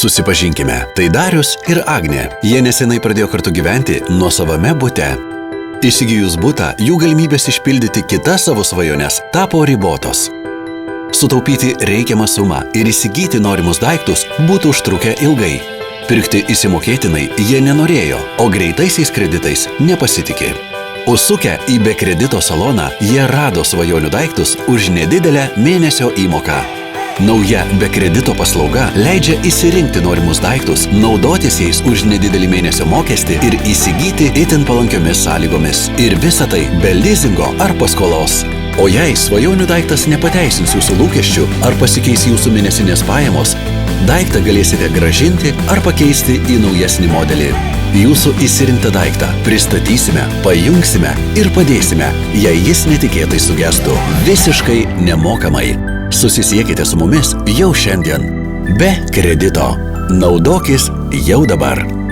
Susipažinkime, tai Darius ir Agnė. Jie nesenai pradėjo kartu gyventi nuosavame bute. Įsigijus butą, jų galimybės išpildyti kitas savo svajones tapo ribotos. Sutaupyti reikiamą sumą ir įsigyti norimus daiktus būtų užtrukę ilgai. Pirkti įsimokėtinai jie nenorėjo, o greitaisiais kreditais nepasitikė. Užsukę į be kredito saloną, jie rado svajonių daiktus už nedidelę mėnesio įmoką. Nauja be kredito paslauga leidžia įsirinkti norimus daiktus, naudotis jais už nedidelį mėnesio mokestį ir įsigyti itin palankiomis sąlygomis. Ir visa tai be lizingo ar paskolos. O jei svajonių daiktas nepateisins jūsų lūkesčių ar pasikeis jūsų mėnesinės pajamos, daiktą galėsite grąžinti ar pakeisti į naujesnį modelį. Jūsų įsirinktą daiktą pristatysime, pajungsime ir padėsime, jei jis netikėtai sugestų visiškai nemokamai. Susisiekite su mumis jau šiandien. Be kredito. Naudokis jau dabar.